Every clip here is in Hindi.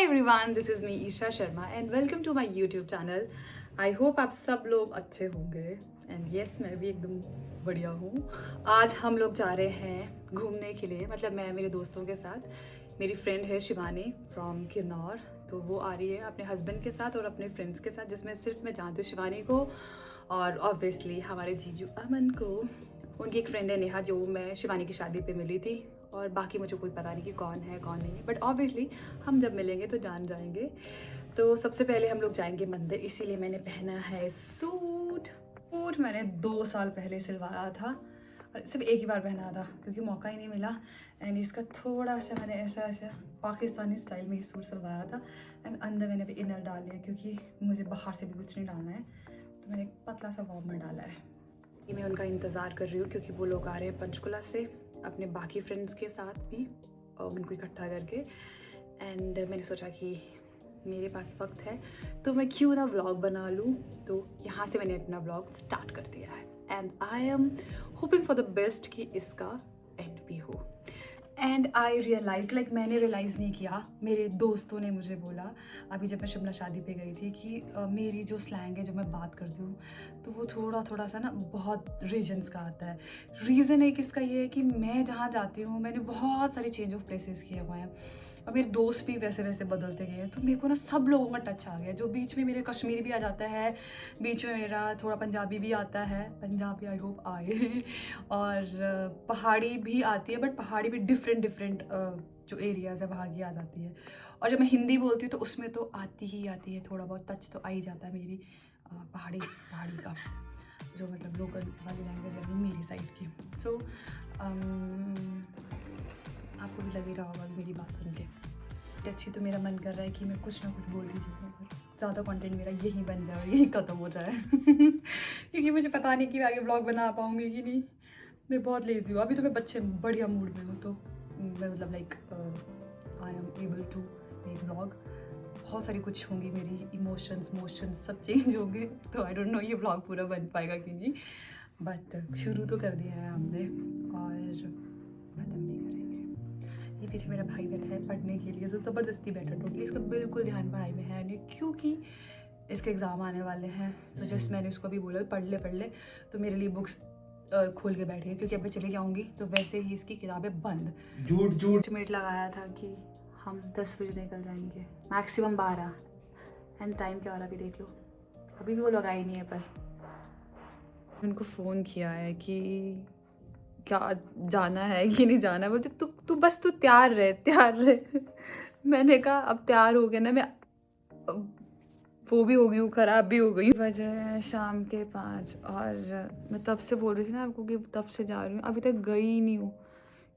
Everyone, this is me Isha Sharma and welcome to my YouTube channel. I hope आप सब लोग अच्छे होंगे एंड यस, मैं भी एकदम बढ़िया हूँ। आज हम लोग जा रहे हैं घूमने के लिए, मतलब मैं मेरे दोस्तों के साथ। मेरी फ्रेंड है शिवानी फ्रॉम किन्नौर, तो वो आ रही है अपने हस्बैंड के साथ और अपने फ्रेंड्स के साथ, जिसमें सिर्फ मैं जानती हूँ शिवानी को और ऑब्वियसली हमारे जीजू अमन को। उनकी एक फ्रेंड है नेहा, जो मैं शिवानी की शादी पे मिली थी, और बाकी मुझे कोई पता नहीं कि कौन है कौन नहीं है, बट ऑब्वियसली हम जब मिलेंगे तो जान जाएंगे। तो सबसे पहले हम लोग जाएंगे मंदिर, इसीलिए मैंने पहना है सूट। सूट मैंने 2 साल पहले सिलवाया था और सिर्फ एक ही बार पहना था क्योंकि मौका ही नहीं मिला। एंड इसका थोड़ा सा मैंने ऐसा ऐसा पाकिस्तानी स्टाइल में ही सूट सिलवाया था एंड अंदर मैंने भी इनर डाल लिया क्योंकि मुझे बाहर से भी कुछ नहीं डालना है, तो मैंने एक पतला सा वार्मर डाला है। ये मैं उनका इंतज़ार कर रही हूँ क्योंकि वो लोग आ रहे हैं पंचकुला से अपने बाकी फ्रेंड्स के साथ भी, उनको इकट्ठा करके। एंड मैंने सोचा कि मेरे पास वक्त है तो मैं क्यों ना व्लॉग बना लूँ, तो यहाँ से मैंने अपना व्लॉग स्टार्ट कर दिया है and I am hoping for the best कि इसका एंड भी हो। एंड आई रियलाइज, लाइक मैंने रियलाइज़ नहीं किया, मेरे दोस्तों ने मुझे बोला अभी जब मैं शिमला शादी पे गई थी कि मेरी जो स्लैंग है, जो मैं बात करती हूँ, तो वो थोड़ा थोड़ा सा ना बहुत रीजन्स का आता है। रीज़न एक इसका ये है कि मैं जहाँ जाती हूँ मैंने बहुत सारे चेंज ऑफ प्लेसेस किए हुए हैं और मेरे दोस्त भी वैसे वैसे बदलते गए हैं, तो मेरे को ना सब लोगों का टच आ गया। जो बीच में मेरे कश्मीरी भी आ जाता है, बीच में मेरा थोड़ा पंजाबी भी आता है, पंजाबी आई होप आए और पहाड़ी भी आती है, बट पहाड़ी भी डिफरेंट डिफरेंट जो एरियाज़ है वहाँ की आ जाती है। और जब मैं हिंदी बोलती हूँ तो उसमें तो आती ही आती है, थोड़ा बहुत टच तो आ ही जाता है मेरी पहाड़ी पहाड़ी का, जो मतलब लोकल वाली लैंग्वेज है मेरी साइड की। सो आपको भी लग ही रहा होगा मेरी बात सुन के अच्छी, तो मेरा मन कर रहा है कि मैं कुछ ना कुछ बोलती जाऊँ और ज़्यादा कंटेंट मेरा यही बन जाए, यही ख़त्म हो जाए क्योंकि मुझे पता नहीं कि मैं आगे ब्लॉग बना पाऊँगी कि नहीं। मैं बहुत लेज़ी हूँ अभी, तो मैं बच्चे बढ़िया मूड में हूँ, तो मैं मतलब like I am able to make blog. बहुत सारी कुछ होंगी मेरी मोशंस सब चेंज होंगे, तो आई डोंट नो ये ब्लॉग पूरा बन पाएगा कि नहीं, बट शुरू तो कर दिया है हमने और ख़त्म भी करेंगे। ये पीछे मेरा भाई बैठा है पढ़ने के लिए, जो ज़बरदस्ती बैठा है, टोटली इसका बिल्कुल ध्यान पढ़ाई में है नहीं, क्योंकि इसके एग्ज़ाम आने वाले हैं। तो जस्ट मैंने उसको भी बोला पढ़ ले, तो मेरे लिए बुक्स खोल के बैठी है क्योंकि अब मैं चली जाऊंगी तो वैसे ही इसकी किताबें बंद। झूठ मिनट लगाया था कि हम 10 बजे निकल जाएंगे, मैक्सिमम 12, एंड टाइम क्या हो रहा अभी देख लो, अभी भी वो लगा ही नहीं है। पर उनको फ़ोन किया है कि क्या जाना है कि नहीं जाना है, बोलते तू बस तू तैयार रहे मैंने कहा अब तैयार हो गया ना मैं, वो भी हो गई हूँ, ख़राब भी हो गई। बज रहे हैं शाम के 5 और मैं तब से बोल रही थी ना आपको कि तब से जा रही हूँ, अभी तक गई ही नहीं हूँ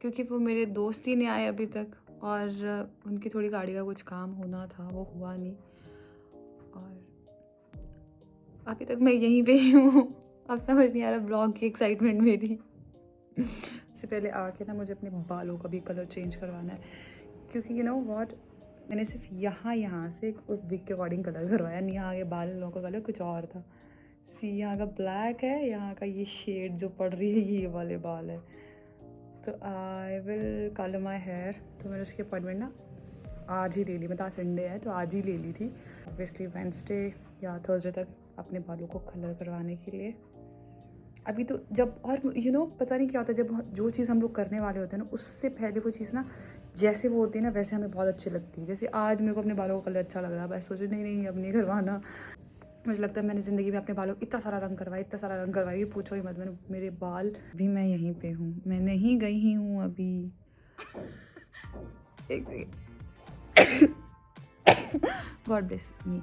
क्योंकि वो मेरे दोस्त ही नहीं आए अभी तक, और उनकी थोड़ी गाड़ी का कुछ काम होना था, वो हुआ नहीं, और अभी तक मैं यहीं पे ही हूँ। अब समझ नहीं आ रहा ब्लॉग की एक्साइटमेंट मेरी। इससे पहले आके ना मुझे अपने बालों का भी कलर चेंज करवाना है क्योंकि यू नो व्हाट, मैंने सिर्फ यहाँ से एक विग के अकॉर्डिंग कलर करवाया, नहीं यहाँ के बालों का कलर कुछ और था। सी यहाँ का ब्लैक है, यहाँ का ये शेड जो पड़ रही है ये वाले बाल है, तो I will colour my hair. तो मैंने उसकी अपॉइंटमेंट ना आज ही ले ली, मतलब आज संडे है तो आज ही ले ली थी, ऑब्वियसली वेडनेसडे या थर्सडे तक अपने बालों को कलर करवाने के लिए। अभी तो जब, और यू नो पता नहीं क्या होता है, जब जो चीज़ हम लोग करने वाले होते हैं ना उससे पहले वो चीज़ ना जैसे वो होती है ना वैसे हमें बहुत अच्छी लगती है। जैसे आज मेरे को अपने बालों का कलर अच्छा लग रहा है, बस सोचो नहीं अब नहीं करवाना। मुझे लगता है मैंने ज़िंदगी में अपने बालों को इतना सारा रंग करवाया, ये पूछो ही मत। मैंने मेरे बाल भी, मैं यहीं पे हूँ, मैं नहीं गई ही हूँ अभी। God bless me.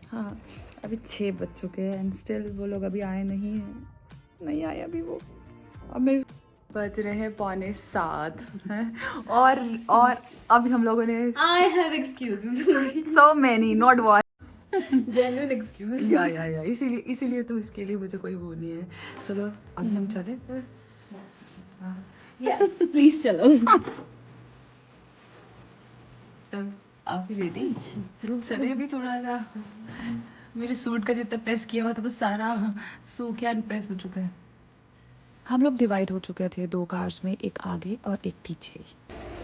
हाँ, अभी 6 बज चुके हैं एंड स्टिल वो लोग अभी आए नहीं आए अभी वो। अब मैं बज रहे हैं 6:45 हैं और अभी हम लोगों ने I have excuses. so many, not one. Genuine excuse. या इसीलिए तो इसके लिए मुझे कोई वो नहीं है। चलो अभी हम चले फिर। Yes, please चलो. आप ही रेडी? चले अभी थोड़ा सा, मेरे सूट का जितना प्रेस किया हुआ था वो सारा सूख के अनप्रेस हो चुका है। हम लोग डिवाइड हो चुके थे 2 कार्स में, एक आगे और एक पीछे।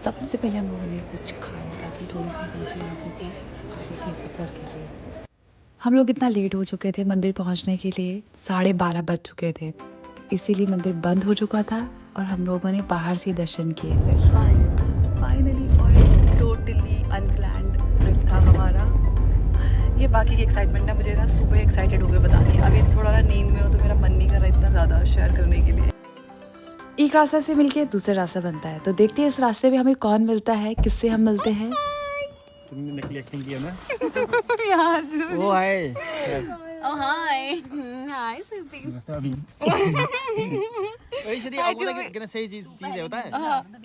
सबसे पहले हम लोगों ने कुछ खाया ताकि थोड़ी सी एनर्जी आ सके आगे के सफ़र के लिए। हम लोग इतना लेट हो चुके थे मंदिर पहुंचने के लिए, 12:30 बज चुके थे, इसीलिए मंदिर बंद हो चुका था और हम लोगों ने बाहर से दर्शन किए फिर। फाइनली और एक टोटली अनप्लैंड ट्रिप था हमारा। ये बाकी की एक्साइटमेंट ना मुझे ना सुबह एक्साइटेड हो गए बतानी, अभी थोड़ा ना नींद में हो तो मेरा मन नहीं कर रहा इतना ज़्यादा शेयर करने के लिए। एक रास्ता से मिलके दूसरा रास्ता बनता है, तो देखते हैं इस रास्ते में हमें कौन मिलता है, किससे हम मिलते हैं। तुमने नकली एक्टिंग किया ना? यार वो आए Oh, hi. Hi, Susie. अभी वही शदी आपको ना सही चीज है होता है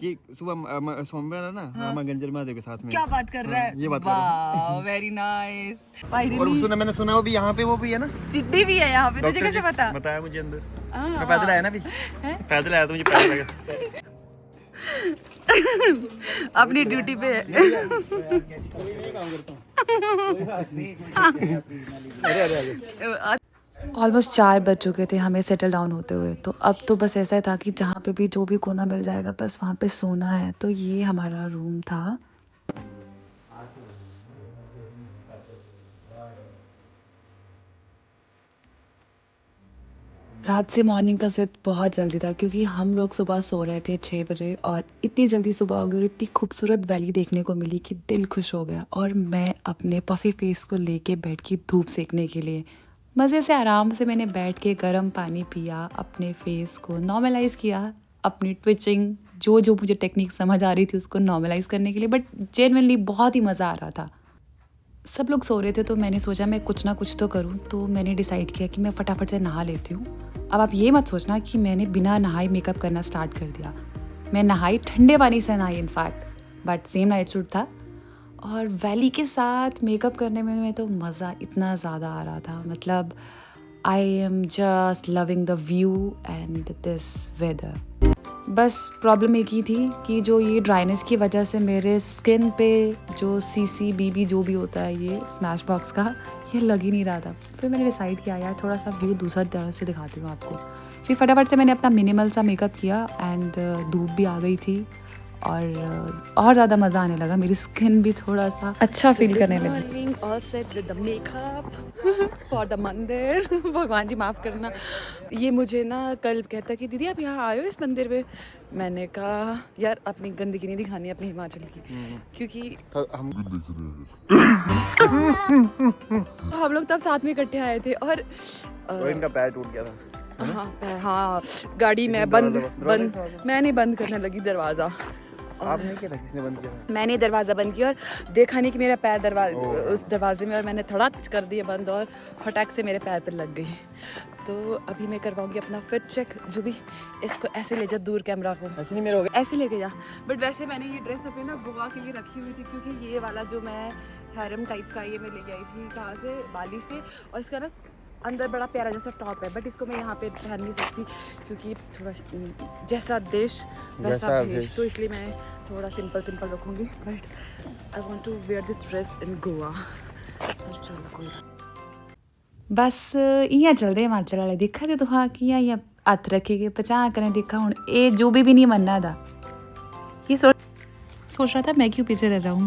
कि सुबह सोमवार है ना हम गंजर महादेव के साथ में। क्या बात कर रहा है? ये बात कर रहा वाह, वेरी नाइस। और फाइनली मैंने सुना वो भी यहाँ पे वो भी है ना, चिट्ठी भी है यहाँ पे, तुझे डॉक्टर कैसे जी पता? बताया मुझे अंदर। हाँ, मैं पैदल आया ना अभी, पैदल आया तो मुझे पैदल लगा। अपनी ड्यूटी पे है। ऑलमोस्ट 4 बज चुके थे हमें सेटल डाउन होते हुए, तो अब तो बस ऐसा था कि जहाँ पे भी जो भी कोना मिल जाएगा बस वहाँ पे सोना है। तो ये हमारा रूम था। रात से मॉर्निंग का स्विच बहुत जल्दी था क्योंकि हम लोग सुबह सो रहे थे 6 बजे और इतनी जल्दी सुबह हो गई और इतनी खूबसूरत वैली देखने को मिली कि दिल खुश हो गया। और मैं अपने पफ़ी फेस को लेके बैठ की धूप सेकने के लिए मज़े से आराम से मैंने बैठ के गर्म पानी पिया, अपने फेस को नॉर्मलाइज़ किया, अपनी ट्विचिंग जो जो मुझे टेक्निक समझ आ रही थी उसको नॉर्मलाइज़ करने के लिए। बट जेन्युइनली बहुत ही मज़ा आ रहा था। सब लोग सो रहे थे तो मैंने सोचा मैं कुछ ना कुछ तो करूं, तो मैंने डिसाइड किया कि मैं फटाफट से नहा लेती हूँ। अब आप ये मत सोचना कि मैंने बिना नहाए मेकअप करना स्टार्ट कर दिया। मैं नहाई, ठंडे पानी से नहाई in fact, but same night suit था। और वैली के साथ मेकअप करने में तो मज़ा इतना ज़्यादा आ रहा था, मतलब I am just loving the view and this weather. बस प्रॉब्लम एक ही थी कि जो ये ड्राइनेस की वजह से मेरे स्किन पे जो CCBB जो भी होता है ये स्मैश बॉक्स का, ये लग ही नहीं रहा था। फिर मैंने डिसाइड किया यार थोड़ा सा व्यू दूसरा तरफ से दिखाती हूँ आपको। फिर फटाफट से मैंने अपना मिनिमल सा मेकअप किया एंड धूप भी आ गई थी और ज़्यादा मज़ा आने लगा, मेरी स्किन भी थोड़ा सा अच्छा फील करने लगी। All set with the makeup for the मंदिर। भगवान जी माफ़ करना, ये मुझे ना कल कहता कि दीदी आप यहाँ आए हो इस मंदिर में। मैंने कहा यार अपनी गंदगी नहीं दिखानी अपनी हिमाचल की, क्योंकि हम लोग तब साथ में इकट्ठे आए थे और इनका पैर टूट गया था। हाँ गाड़ी में मैंने बंद करने लगी दरवाज़ा। आपने किया था? किसने बंद किया था? मैंने दरवाज़ा बंद किया और देखा नहीं कि मेरा पैर उस दरवाजे में, और मैंने थोड़ा कर दिया बंद और फटाक से मेरे पैर पर लग गई। तो अभी मैं करवाऊंगी अपना फिट चेक। जो भी इसको ऐसे ले जा दूर कैमरा को, ऐसे नहीं मेरे हो गया, ऐसे लेके जा। बट वैसे मैंने ये ड्रेस अपने ना गोवा के लिए रखी हुई थी, क्योंकि ये वाला जो मैं हैरम टाइप का ये मैं लेके आई थी कहाँ से, बाली से, और इसका ना अंदर बड़ा प्यारा जैसा टॉप है, बट इसको मैं यहाँ पे पहन नहीं सकती क्योंकि थोड़ा जैसा देश वैसा भेष, तो इसलिए मैं थोड़ा सिंपल रखूँगी। But I want to wear this dress in Goa. चलो कोई बस इ'यां चलदे हिमाचल वाले, दिक्खा ते तुहां कि'यां इ'यां हत्थ रखी के पचां कने दिक्खा हुण ए जो भी नहीं मन्ना दा। ये सोच रहा था मैं क्यों पीछे रह जाऊँ।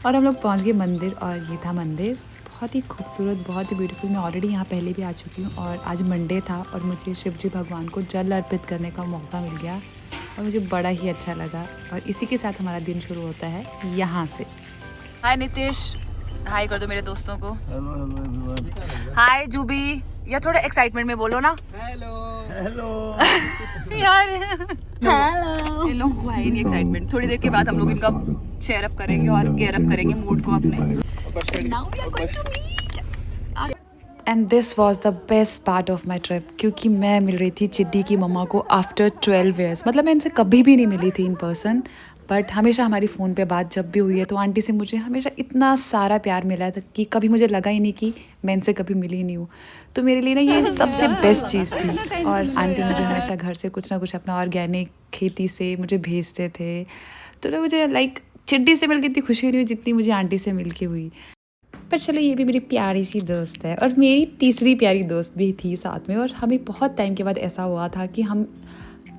और हम लोग पहुँच गए मंदिर और ये था मंदिर, बहुत ही खूबसूरत, बहुत ही ब्यूटीफुल। मैं ऑलरेडी यहाँ पहले भी आ चुकी हूँ और आज मंडे था और मुझे शिवजी भगवान को जल अर्पित करने का मौका मिल गया और मुझे बड़ा ही अच्छा लगा। और इसी के साथ हमारा दिन शुरू होता है यहाँ से। हाय नितिश, हाय कर दो मेरे दोस्तों को। Hello everyone. हाय जूबी, या थोड़ा एक्साइटमेंट में बोलो ना। हेलो यार हेलो, इन लोग को है ही नहीं एक्साइटमेंट। थोड़ी देर के बाद हम लोग इनका शेयर अप करेंगे और गेयर अप करेंगे मूड को अपने। Now we are going to meet. And this was the best part of my trip, क्योंकि मैं मिल रही थी चिड्डी की मम्मा को आफ्टर 12 years। मतलब मैं इनसे कभी भी नहीं मिली थी इन पर्सन, बट हमेशा हमारी फ़ोन पे बात जब भी हुई है तो आंटी से मुझे हमेशा इतना सारा प्यार मिला है कि कभी मुझे लगा ही नहीं कि मैं इनसे कभी मिली नहीं हूँ। तो मेरे लिए ना ये सबसे बेस्ट चीज़ थी। और आंटी मुझे हमेशा घर से कुछ ना कुछ अपना ऑर्गेनिक खेती से मुझे भेजते थे। तो ना मुझे लाइक चिड्डी से मिलकर इतनी खुशी नहीं हुई जितनी मुझे आंटी से मिल के हुई। पर चलो ये भी मेरी प्यारी सी दोस्त है और मेरी तीसरी प्यारी दोस्त भी थी साथ में। और हमें बहुत टाइम के बाद ऐसा हुआ था कि हम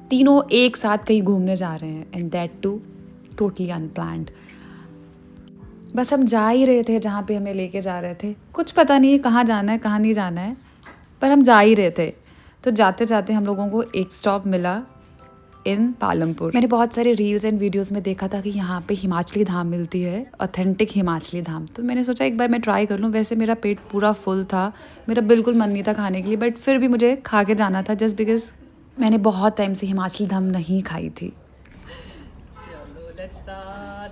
तीनों एक साथ कहीं घूमने जा रहे हैं, and that too totally unplanned. बस हम जा ही रहे थे जहाँ पे हमें लेके जा रहे थे, कुछ पता नहीं है कहाँ जाना है कहाँ नहीं जाना है, पर हम जा ही रहे थे। तो जाते जाते हम लोगों को एक स्टॉप मिला इन पालमपुर। मैंने बहुत सारे रील्स एंड वीडियोस में देखा था कि यहाँ पे हिमाचली धाम मिलती है, ऑथेंटिक हिमाचली धाम। तो मैंने सोचा एक बार मैं ट्राई कर लूँ। वैसे मेरा पेट पूरा फुल था, मेरा बिल्कुल मन नहीं था खाने के लिए, बट फिर भी मुझे खा के जाना था जस्ट बिकॉज मैंने बहुत टाइम से हिमाचली धाम नहीं खाई थी। चलो लेट्स स्टार्ट।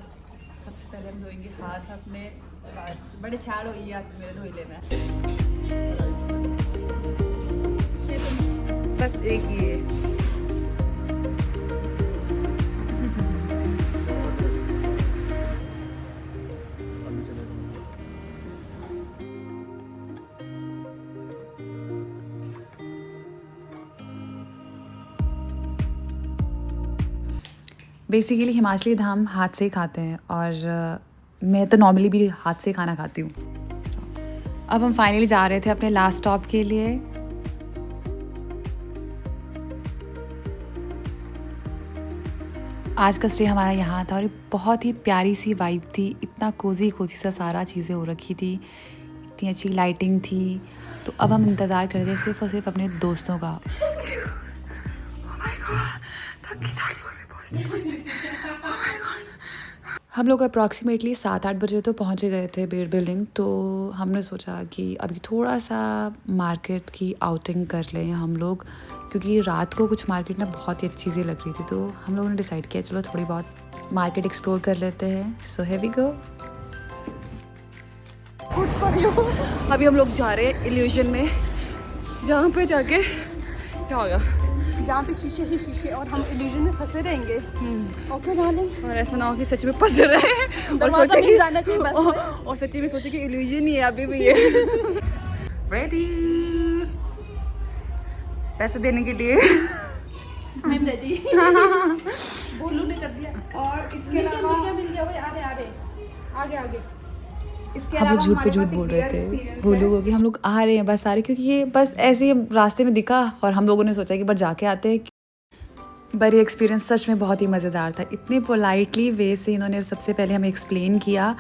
सबसे पहले हम धोएंगे हाथ अपने, बड़े छाड़ हुई है मेरे धोई ले में। बस एक ही है। बेसिकली हिमाचली धाम हाथ से ही खाते हैं और मैं तो नॉर्मली भी हाथ से खाना खाती हूँ। अब हम फाइनली जा रहे थे अपने लास्ट स्टॉप के लिए। आज का स्टे हमारा यहाँ था और बहुत ही प्यारी सी वाइब थी, इतना कोजी कोजी सा सारा चीज़ें हो रखी थी, इतनी अच्छी लाइटिंग थी। तो अब हम इंतज़ार कर रहे थे सिर्फ और सिर्फ अपने दोस्तों का। हम लोग अप्रॉक्सीमेटली 7-8 बजे तो पहुँचे गए थे बेर बिल्डिंग। तो हमने सोचा कि अभी थोड़ा सा मार्केट की आउटिंग कर लें हम लोग, क्योंकि रात को कुछ मार्केट में बहुत ही अच्छी चीज़ें लग रही थी। तो हम लोगों ने डिसाइड किया चलो थोड़ी बहुत मार्केट एक्सप्लोर कर लेते हैं। So here we go. अभी हम लोग जा रहे हैं इल्यूजन में, जहाँ पे जाके क्या होगा, जहाँ पे शीशे ही शीशे और हम इल्यूजन में फंसे रहेंगे। Okay darling. और ऐसा ना हो कि सच में फंस रहे हैं और सोचे कि जाना चाहिए बस, और सच्ची में सोचे कि इल्यूजन ही है अभी भी ये। रेडी पैसे देने के लिए। I am ready. बोलू ने कर दिया। और इसके अलावा मिल गया भाई, आगे आगे। हम लोग झूठ पे झूठ बोल रहे थे भोलू को कि हम लोग आ रहे हैं, बस आ रहे, क्योंकि ये बस ऐसे ही रास्ते में दिखा और हम लोगों ने सोचा कि एक बार जाके आते हैं। पर ये एक्सपीरियंस सच में बहुत ही मज़ेदार था। इतने पोलाइटली वे से इन्होंने सबसे पहले हमें एक्सप्लेन किया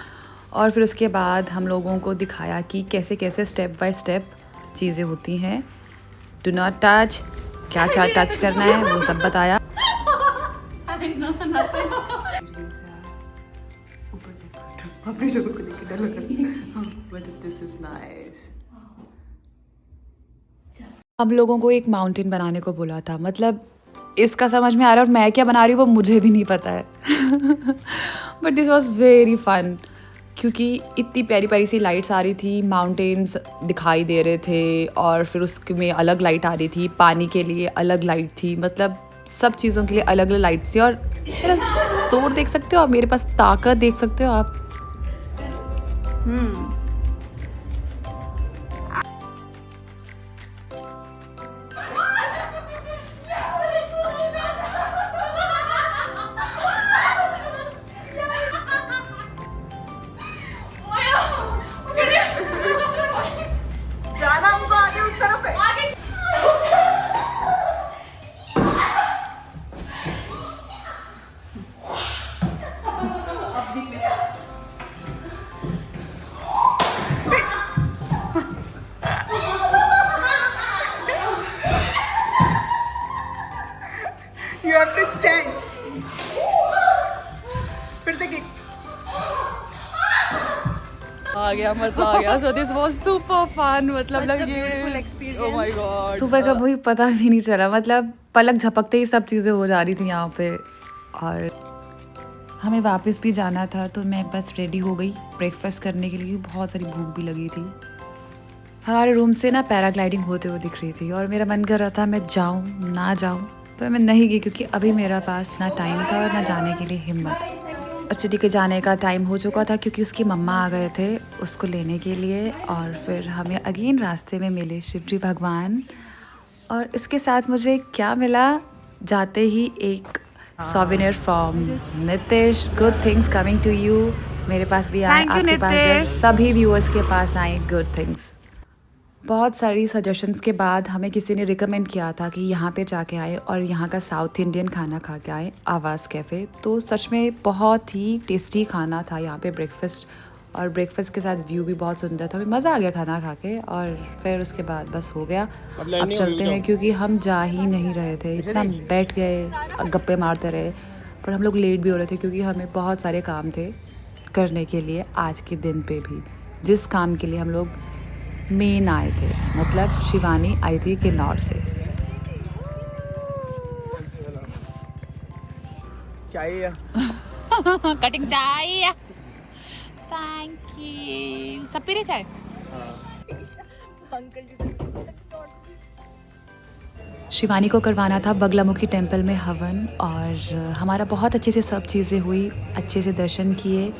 और फिर उसके बाद हम लोगों को दिखाया कि कैसे कैसे स्टेप बाय स्टेप चीज़ें होती हैं। डू नॉट टच, क्या क्या टच करना है वो सब बताया। अपनी जगह को लेके डर लग रहा है। हम लोगों को एक माउंटेन बनाने को बोला था, मतलब इसका समझ में आ रहा है और मैं क्या बना रही हूँ वो मुझे भी नहीं पता है। But this was very fun, क्योंकि इतनी प्यारी प्यारी सी लाइट्स आ रही थी, माउंटेन्स दिखाई दे रहे थे और फिर उसमें अलग लाइट आ रही थी, पानी के लिए अलग लाइट थी, मतलब सब चीज़ों के लिए अलग अलग लाइट्स थी। और मेरा जोर देख सकते हो आप, मेरे पास ताकत देख सकते हो आप। You have to stand. फिर से kick. आ गया, मजा आ गया। So this was super fun, मतलब ये ओह माय गॉड। सुबह का वही पता भी नहीं चला, मतलब पलक झपकते ही सब चीज़ें हो जा रही थी यहाँ पे। और हमें वापस भी जाना था तो मैं बस रेडी हो गई ब्रेकफास्ट करने के लिए, बहुत सारी भूख भी लगी थी। हमारे रूम से ना पैराग्लाइडिंग होते हुए दिख रही थी और मेरा मन कर रहा था मैं जाऊँ ना जाऊँ, पर मैं नहीं गई क्योंकि अभी मेरा पास ना टाइम था और ना जाने के लिए हिम्मत। और चिटी के जाने का टाइम हो चुका था क्योंकि उसकी मम्मा आ गए थे उसको लेने के लिए। और फिर हमें अगेन रास्ते में मिले शिवजी भगवान, और इसके साथ मुझे क्या मिला, जाते ही एक souvenir from Nitish. Good things coming to you. मेरे पास भी आए, आपके पास भी, सभी व्यूअर्स के पास आए गुड थिंग्स। बहुत सारी सजेशंस के बाद हमें किसी ने रिकमेंड किया था कि यहाँ पे जाके आए और यहाँ का साउथ इंडियन खाना खा के आए, आवाज़ कैफ़े। तो सच में बहुत ही टेस्टी खाना था यहाँ पे, ब्रेकफास्ट, और ब्रेकफास्ट के साथ व्यू भी बहुत सुंदर था। हमें मज़ा आ गया खाना खा के, और फिर उसके बाद बस हो गया। अब चलते हैं क्योंकि हम जा ही नहीं रहे थे, इतना बैठ गए, गप्पे मारते रहे, पर हम लोग लेट भी हो रहे थे क्योंकि हमें बहुत सारे काम थे करने के लिए आज के दिन पे भी, जिस काम के लिए हम लोग मेन आए थे, मतलब शिवानी आई थी किन्नौर से। चाहिए कटिंग चाय, थैंक यू। सब पी रहे चाय? शिवानी को करवाना था बगलामुखी टेम्पल में हवन, और हमारा बहुत अच्छे से सब चीज़ें हुई, अच्छे से दर्शन किए।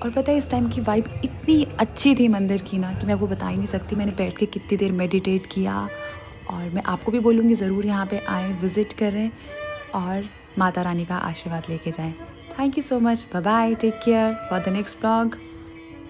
और पता है इस टाइम की वाइब इतनी अच्छी थी मंदिर की ना कि मैं आपको बता ही नहीं सकती। मैंने बैठ के कितनी देर मेडिटेट किया, और मैं आपको भी बोलूँगी ज़रूर यहाँ पे आएँ, विज़िट करें और माता रानी का आशीर्वाद लेके जाएं। Thank you so much, bye bye, take care, for the next vlog.